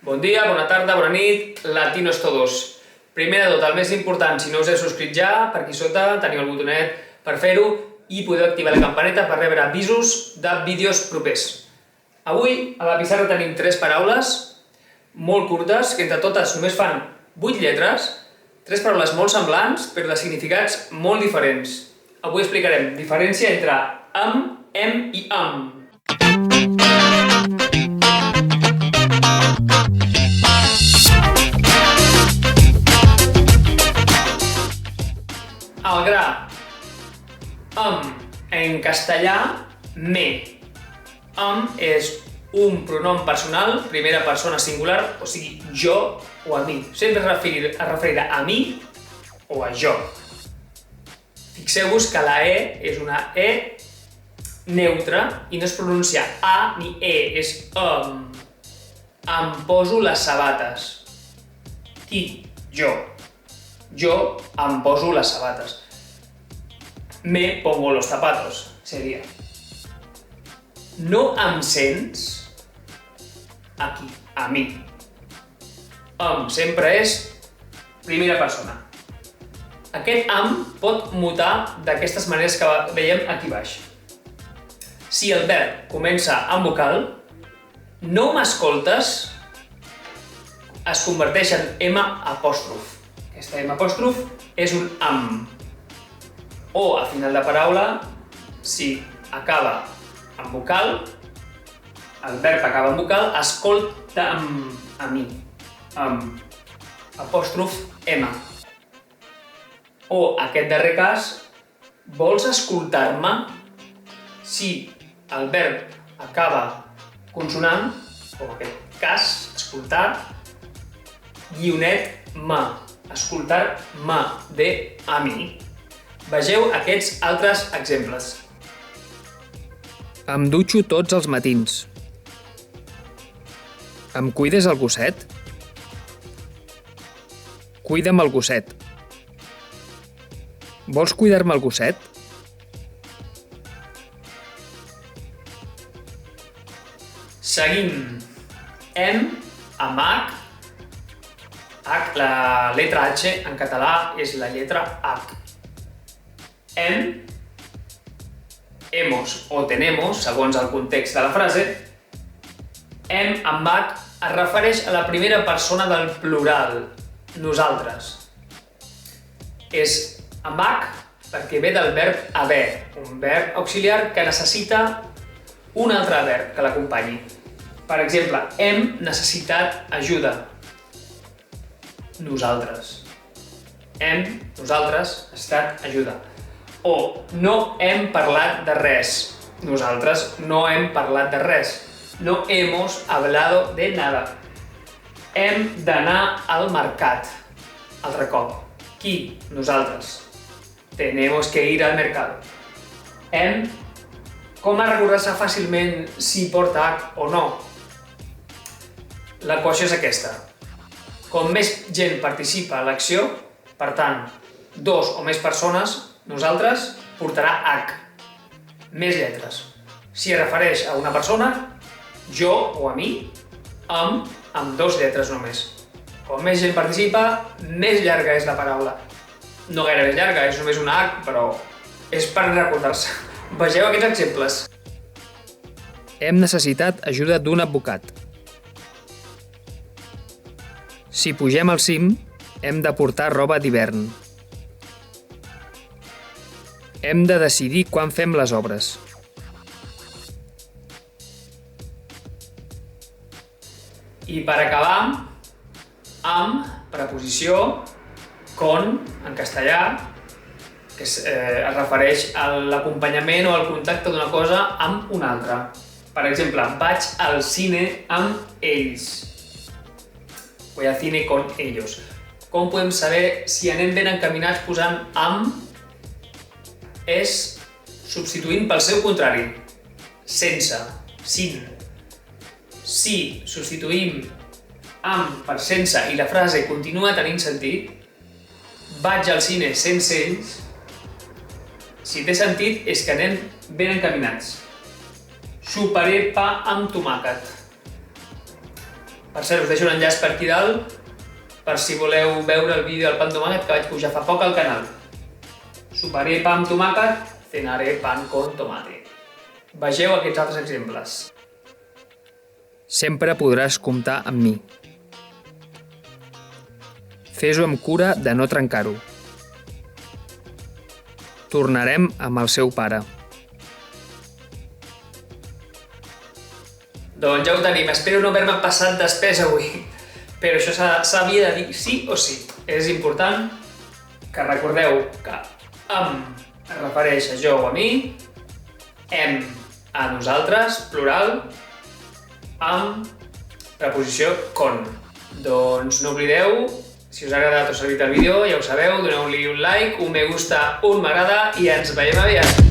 Bon dia, bona tarda, bona nit, latinos todos. Primer de tot, el més important, si no us heu subscrit ja, per aquí sota teniu el botonet per fer-ho i podeu activar la campaneta per rebre avisos de vídeos propers. Avui a la pissarra tenim 3 paraules molt curtes, que entre totes només fan 8 lletres, 3 paraules molt semblants, però de significats molt diferents. Avui explicarem diferència entre am, em i am. Al gra. Am, en castellà, me. Am és un pronom personal, primera persona singular, o sigui, jo o a mi. Sempre es referirà a mi o a jo. Fixeu-vos que la E és una E neutra i no es pronuncia A ni E, és am. Em poso les sabates. Qui? Jo. Jo em poso les sabates. Me pongo los zapatos, seria. No em sents? Aquí, a mi. Am sempre és primera persona. Aquest am pot mutar d'aquestes maneres que veiem aquí baix. Si el verb comença amb vocal, no m'escoltes, es converteix en M apòstrof. Aquesta M apòstrof és un am. O a final de paraula, si acaba amb vocal, el verb acaba amb vocal, escolta'm a mi. Apòstrof M. O aquest darrer cas, vols escoltar-me? Si el verb acaba consonant, o en aquest cas, escoltar, guionet ma. Escoltar-me, de a mi. Vegeu aquests altres exemples. Em dutxo tots els matins. Em cuides el gosset? Cuida'm el gosset. Vols cuidar-me el gosset? Seguim. Em amb H. H, la letra H en català és la lletra H. Em, hemos o tenemos, segons el context de la frase. Em amb H es refereix a la primera persona del plural, nosaltres. És amb H perquè ve del verb haver, un verb auxiliar que necessita un altre verb que l'acompanyi. Per exemple, hem necessitat ajuda. Nosaltres. Hem, nosaltres, necessitat ajuda. O no hem parlat de res. Nosaltres no hem parlat de res. No hemos hablado de nada. Hem d'anar al mercat. Altre cop. Qui? Nosaltres. Tenemos que ir al mercado. Hem. Com recordar-se fàcilment si porta H o no? L'equació és aquesta. Com més gent participa a l'acció, per tant, 2 o més persones, nosaltres, portarà H. Més lletres. Si es refereix a una persona, jo o a mi, amb 2 lletres només. Com més gent participa, més llarga és la paraula. No gaire més llarga, és només una H, però és per recordar-se. Vegeu aquests exemples. Hem necessitat ajuda d'un advocat. Si pugem al cim, hem de portar roba d'hivern. Hem de decidir quan fem les obres. I per acabar, amb preposició, con, en castellà, que es refereix a l'acompanyament o al contacte d'una cosa amb una altra. Per exemple, vaig al cine amb ells. Voy al cine con ellos. Com podem saber si anem ben encaminats posant amb? És substituint pel seu contrari. Sense, sin. Si substituïm amb per sense i la frase continua tenint sentit, vaig al cine sense ells, si té sentit és que anem ben encaminats. Soparé pa amb tomàquet. Per cert, us deixo un enllaç per aquí dalt per si voleu veure el vídeo del pa amb tomàquet que vaig pujar fa poc al canal. Soparé pa amb tomàquet, cenaré pan con tomate. Vegeu aquests altres exemples. Sempre podràs comptar amb mi. Fes-ho amb cura de no trencar-ho. Tornarem amb el seu pare. Doncs ja ho tenim, espero no haver-me passat despesa avui. Però això s'havia de dir sí o sí. És important que recordeu que em es refereix a jo o a mi, em a nosaltres, plural, amb preposició con. Doncs no oblideu, si us ha agradat o servit el vídeo, ja ho sabeu, doneu-li un like, un me gusta, un m'agrada i ens veiem aviat.